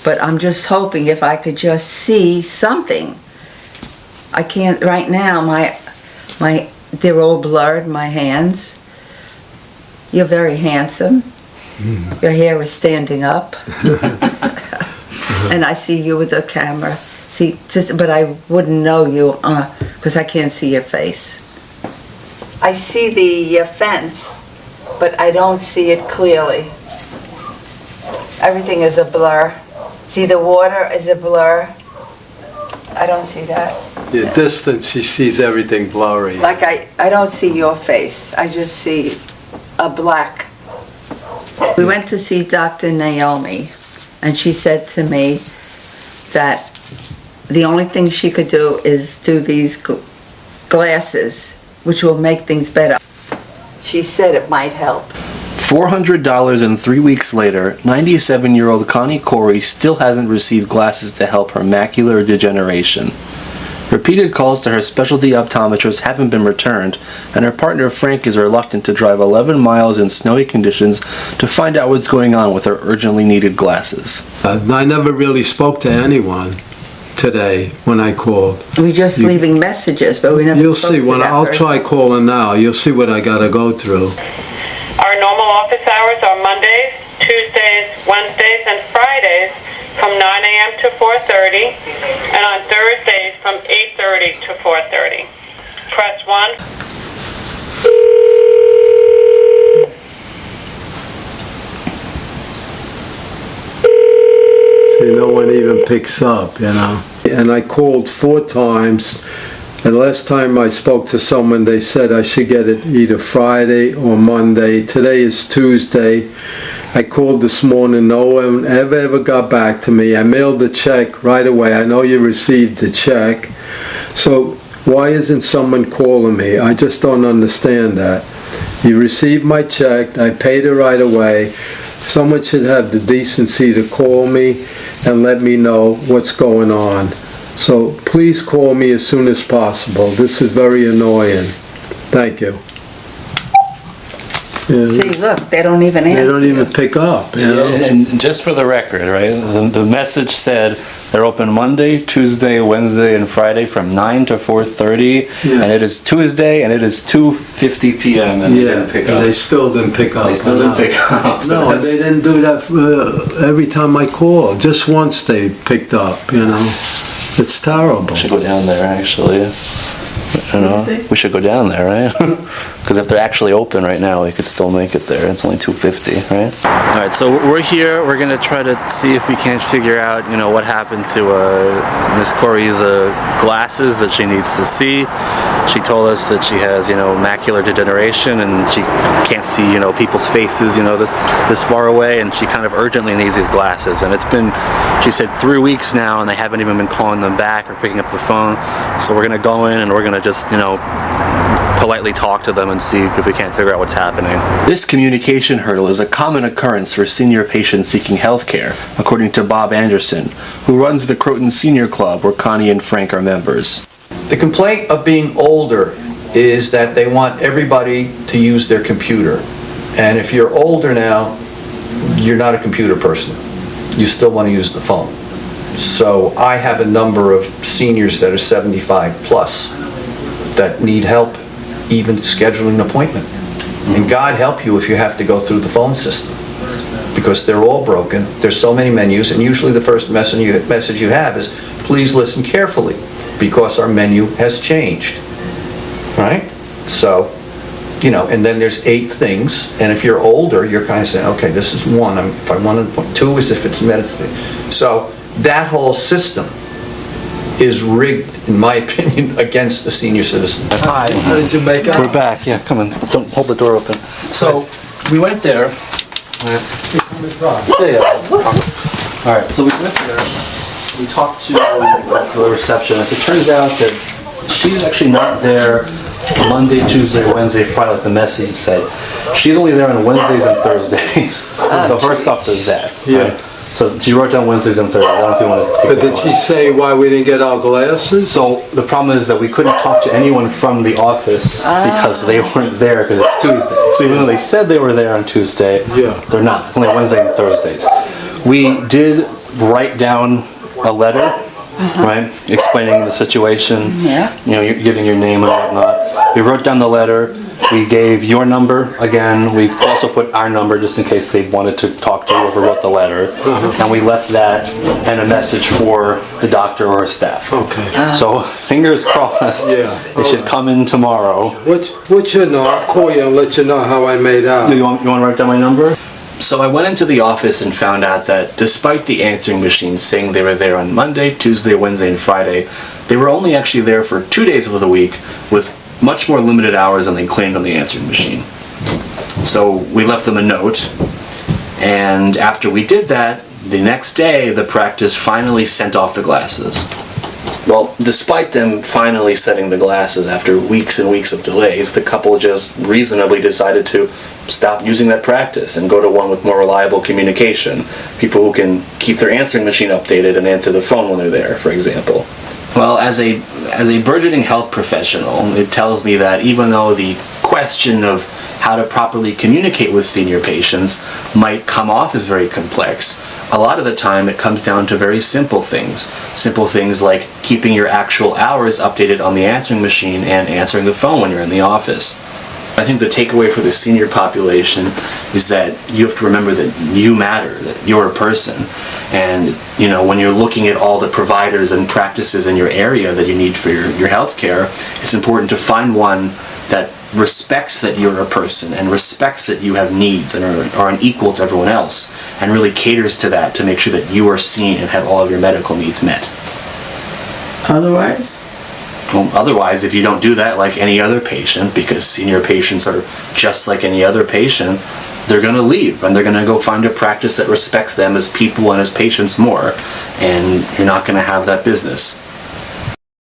but I'm just hoping if I could just see something. I can't right now. They're all blurred. My hands. You're very handsome. Your hair is standing up, and I see you with the camera. See, but I wouldn't know you because I can't see your face. I see the fence, but I don't see it clearly. Everything is a blur. See, the water is a blur. I don't see that. The distance, she sees everything blurry. Like I don't see your face. I just see a black. We went to see Dr. Naomi, and she said to me that the only thing she could do is do these glasses, which will make things better. She said it might help. $400 and 3 weeks later, 97-year-old Connie Corey still hasn't received glasses to help her macular degeneration. Repeated calls to her specialty optometrist haven't been returned, and her partner Frank is reluctant to drive 11 miles in snowy conditions to find out what's going on with her urgently needed glasses. I never really spoke to anyone today when I called. We just leaving messages, but we never You'll spoke see, to when that I'll person. try calling now, you'll see what I gotta go through. Our normal office hours are Mondays, Tuesdays, Wednesdays, and Fridays from 9 a.m. to 4:30, and on Thursdays from 8:30 to 4:30. Press 1. See, no one even picks up, you know. And I called 4 times, and last time I spoke to someone, they said I should get it either Friday or Monday. Today is Tuesday. I called this morning, no one ever got back to me. I mailed the check right away. I know you received the check. So why isn't someone calling me? I just don't understand that. You received my check, I paid it right away. Someone should have the decency to call me and let me know what's going on. So please call me as soon as possible. This is very annoying. Thank you. Yeah. See, look, they don't even answer. They don't even pick up, you know? And just for the record, right, the message said they're open Monday, Tuesday, Wednesday, and Friday from 9 to 4:30, and it is Tuesday, and it is 2:50 p.m., and they didn't pick up. They still didn't pick up. They still didn't pick up. So No, they didn't do that every time I called. Just once they picked up, you know? It's terrible. We should go down there, actually. You know, we should go down there, right? Because if they're actually open right now, we could still make it there. It's only 2:50, right? All right, so we're here. We're gonna try to see if we can't figure out, you know, what happened to Miss Corey's glasses that she needs to see. She told us that she has, you know, macular degeneration, and she can't see, you know, people's faces, you know, this far away, and she kind of urgently needs these glasses. And it's been, she said, 3 weeks now, and they haven't even been calling them back or picking up the phone. So we're gonna go in and we're gonna just, you know, politely talk to them and see if we can't figure out what's happening. This communication hurdle is a common occurrence for senior patients seeking health care, according to Bob Anderson, who runs the Croton Senior Club, where Connie and Frank are members. The complaint of being older is that they want everybody to use their computer. And if you're older now, you're not a computer person. You still want to use the phone. So I have a number of seniors that are 75 plus that need help even scheduling an appointment. And God help you if you have to go through the phone system, because they're all broken. There's so many menus, and usually the first message you have is, please listen carefully, because our menu has changed, right? So, you know, and then there's 8 things, and if you're older, you're kind of saying, okay, this is 1. If I want to, 2 is if it's medicine. So that whole system is rigged, in my opinion, against the senior citizen. Hi, how did you make out? We're back, yeah, come on, don't hold the door open. So, we went there. All right, so we went there, we talked to the receptionist. It turns out that she's actually not there Monday, Tuesday, Wednesday, Friday, like the message said. She's only there on Wednesdays and Thursdays. So her stuff is that. Yeah. Right? So she wrote down Wednesdays and Thursdays. I don't know if you want to take But that did she say why we didn't get our glasses? So the problem is that we couldn't talk to anyone from the office because they weren't there because it's Tuesday. So even though they said they were there on Tuesday, Yeah. they're not. It's only Wednesday and Thursdays. We did write down a letter, right, explaining the situation. Yeah. You know, you're giving your name and whatnot. We wrote down the letter. We gave your number again. We also put our number just in case they wanted to talk to whoever wrote the letter. And we left that and a message for the doctor or staff. Okay. So fingers crossed. Yeah. It should come in tomorrow. What you know, I'll call you and let you know how I made out. You want to write down my number? So I went into the office and found out that despite the answering machines saying they were there on Monday, Tuesday, Wednesday, and Friday, they were only actually there for 2 days of the week with much more limited hours than they claimed on the answering machine. So we left them a note, and after we did that, the next day the practice finally sent off the glasses. Well, despite them finally setting the glasses after weeks and weeks of delays, the couple just reasonably decided to stop using that practice and go to one with more reliable communication. People who can keep their answering machine updated and answer the phone when they're there, for example. Well, as a burgeoning health professional, it tells me that even though the question of how to properly communicate with senior patients might come off as very complex, a lot of the time it comes down to very simple things. Simple things like keeping your actual hours updated on the answering machine and answering the phone when you're in the office. I think the takeaway for the senior population is that you have to remember that you matter, that you're a person. And, you know, when you're looking at all the providers and practices in your area that you need for your health care, it's important to find one that respects that you're a person and respects that you have needs and are an equal to everyone else, and really caters to that to make sure that you are seen and have all of your medical needs met. Otherwise? Well, otherwise, if you don't do that like any other patient, because senior patients are just like any other patient, they're going to leave and they're going to go find a practice that respects them as people and as patients more, and you're not going to have that business.